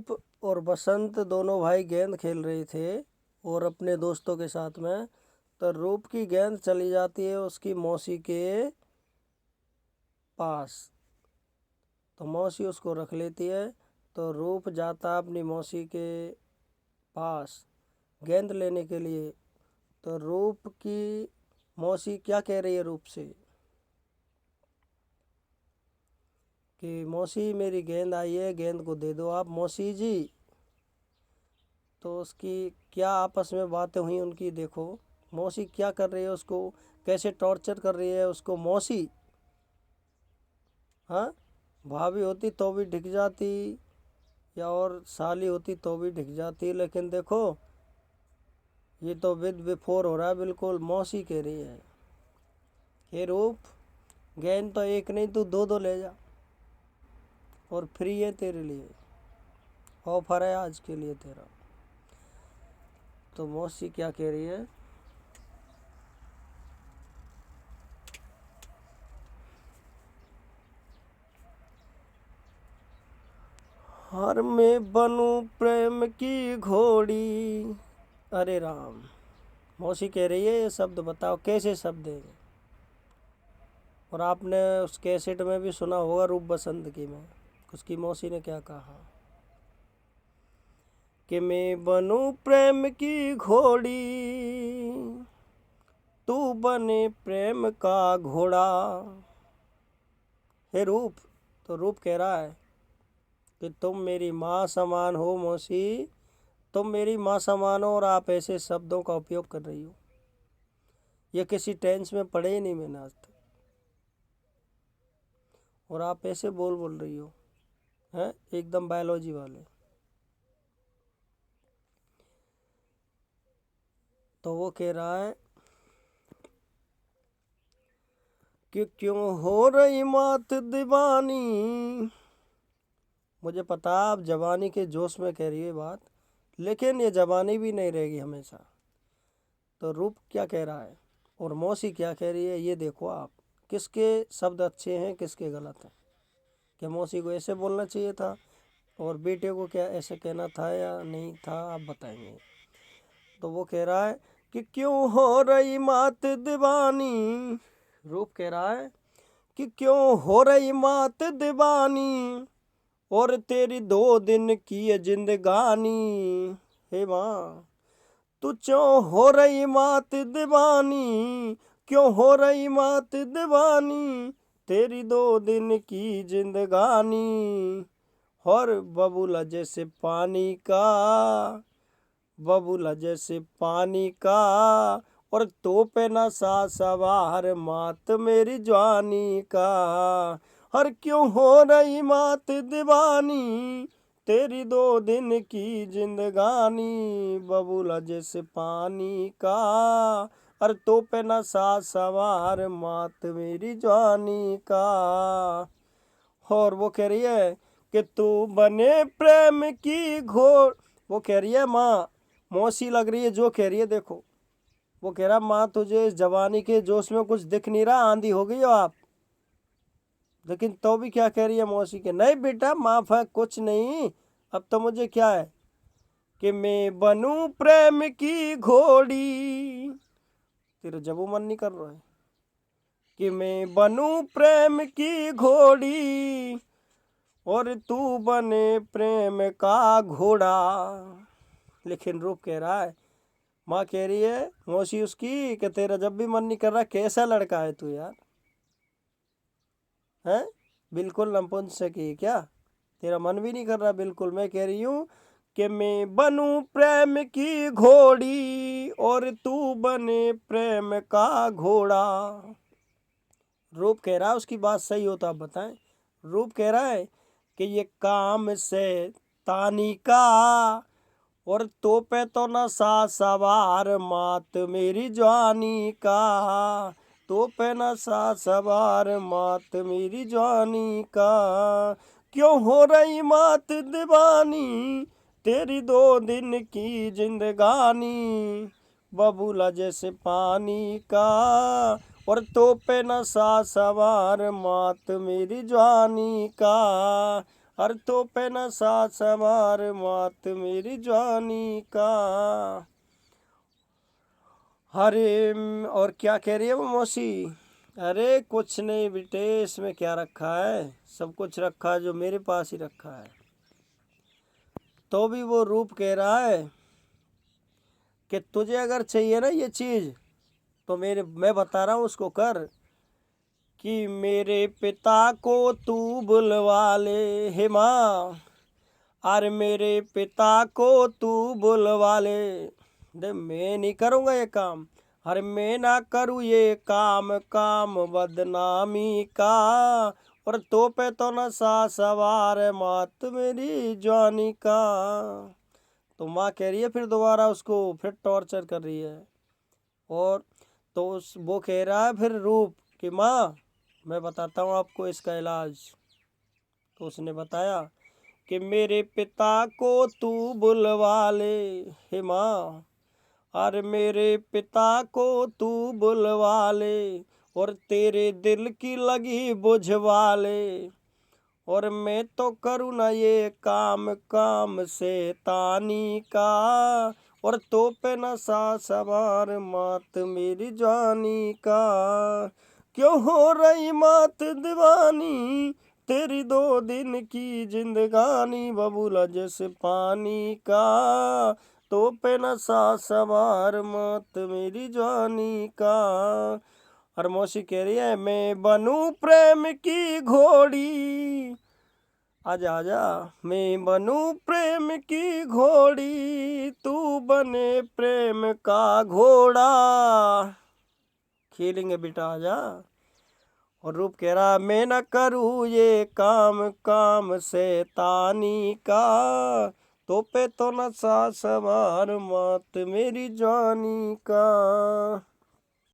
रूप और बसंत दोनों भाई गेंद खेल रहे थे और अपने दोस्तों के साथ में। तो रूप की गेंद चली जाती है उसकी मौसी के पास, तो मौसी उसको रख लेती है। तो रूप जाता अपनी मौसी के पास गेंद लेने के लिए। तो रूप की मौसी क्या कह रही है रूप से कि मौसी मेरी गेंद आई है, गेंद को दे दो आप मौसी जी। तो उसकी क्या आपस में बातें हुई उनकी, देखो मौसी क्या कर रही है, उसको कैसे टॉर्चर कर रही है उसको मौसी। हाँ, भाभी होती तो भी ढिक जाती या और साली होती तो भी ढिक जाती, लेकिन देखो ये तो विद बिफोर हो रहा है। बिल्कुल मौसी कह रही है हे रूप, गेंद तो एक नहीं तू दो दो ले जा और फ्री है तेरे लिए, ऑफर है आज के लिए तेरा। तो मौसी क्या कह रही है, हर मैं बनूं प्रेम की घोड़ी। अरे राम, मौसी कह रही है ये शब्द बताओ कैसे शब्द है। और आपने उस कैसेट में भी सुना होगा रूप बसंत की में, उसकी मौसी ने क्या कहा कि मैं बनूं प्रेम की घोड़ी, तू बने प्रेम का घोड़ा। हे रूप, तो रूप कह रहा है कि तुम मेरी माँ समान हो मौसी, तुम मेरी माँ समान हो और आप ऐसे शब्दों का उपयोग कर रही हो। ये किसी टेंस में पढ़े ही नहीं मैंने आज तक, और आप ऐसे बोल रही हो हैं एकदम बायोलॉजी वाले। तो वो कह रहा है कि क्यों हो रही मात दीवानी। मुझे पता आप जवानी के जोश में कह रही है बात, लेकिन ये जवानी भी नहीं रहेगी हमेशा। तो रूप क्या कह रहा है और मौसी क्या कह रही है, ये देखो आप किसके शब्द अच्छे हैं किसके गलत हैं। क्या मौसी को ऐसे बोलना चाहिए था और बेटे को क्या ऐसे कहना था या नहीं था, आप बताएंगे। तो वो कह रहा है कि क्यों हो रही मात दीवानी। रूप कह रहा है कि क्यों हो रही मात दीवानी और तेरी 2 दिन की ये जिंदगानी। हे माँ, तू क्यों हो रही मात दीवानी, क्यों हो रही मात दीवानी, तेरी 2 दिन की जिंदगानी। और बबूला जैसे पानी का, बबूला जैसे पानी का, और तो पे न सा सवार मात मेरी जवानी का। हर क्यों हो रही मात दीवानी, तेरी 2 दिन की जिंदगानी। बबूला जैसे पानी का, और तो पे न सा सवार मात मेरी जवानी का। और वो कह रही है कि तू बने प्रेम की घोड़। वो कह रही है माँ, मौसी लग रही है जो कह रही है, देखो वो कह रहा माँ तुझे इस जवानी के जोश में कुछ दिख नहीं रहा, आंधी हो गई हो आप। लेकिन तो भी क्या कह रही है मौसी के, नहीं बेटा माफ है कुछ नहीं, अब तो मुझे क्या है कि मैं बनूं प्रेम की घोड़ी। तेरा जबू मन नहीं कर रहा है कि मैं बनूं प्रेम की घोड़ी और तू बने प्रेम का घोड़ा। लेकिन रूप कह रहा है, माँ कह रही है मौसी उसकी कि तेरा जब भी मन नहीं कर रहा, कैसा लड़का है तू यार, हैं बिल्कुल नपुंसक है क्या, तेरा मन भी नहीं कर रहा बिल्कुल। मैं कह रही हूँ कि मैं बनूं प्रेम की घोड़ी और तू बने प्रेम का घोड़ा। रूप कह रहा है उसकी बात सही हो तो आप बताएं। रूप कह रहा है कि ये काम से तानी का, और तो पे तो न सा सवार मात मेरी जवानी का। तो पे न सा सवार मात मेरी जवानी का। क्यों हो रही मात दीवानी, तेरी 2 दिन की जिंदगानी। बबूला जैसे पानी का, और तो पे न सा सवार मात मेरी जवानी का। हर तो पे नशा सवार मात मेरी जवानी का। अरे और क्या कह रही है वो मौसी? अरे कुछ नहीं बेटे, इसमें क्या रखा है, सब कुछ रखा है जो मेरे पास ही रखा है। तो भी वो रूप कह रहा है कि तुझे अगर चाहिए ना ये चीज़ तो मैं बता रहा हूँ उसको कर। कि मेरे पिता को तू बुलवा ले हे माँ, अरे मेरे पिता को तू बुलवा ले। दे मैं नहीं करूँगा ये काम, अरे मैं ना करूँ ये काम, काम बदनामी का। और तो पे तो नशा सवार है मात मेरी जवानी का। तो माँ कह रही है फिर दोबारा उसको फिर टॉर्चर कर रही है। और तो वो कह रहा है फिर रूप कि माँ मैं बताता हूँ आपको इसका इलाज। तो उसने बताया कि मेरे पिता को तू बुलवा ले हे माँ, अरे मेरे पिता को तू बुलवा ले। और तेरे दिल की लगी बुझवा ले। और मैं तो करूँ ना ये काम, काम से तानी का। और तो पे नशा सवार मात मेरी जानी का। क्यों हो रही मात दीवानी, तेरी 2 दिन की जिंदगानी बबूला जैसे पानी का। तो पे नशा सवार मात मेरी जानी का। और मौसी कह रही है मैं बनूं प्रेम की घोड़ी, आजा आजा, मैं बनूं प्रेम की घोड़ी, तू बने प्रेम का घोड़ा। खेलेंगे बेटा आजा। और रूप कह रहा मैं न करूँ ये काम, काम से तानी का। तो पे तो नशा सवार मात मेरी जानी का।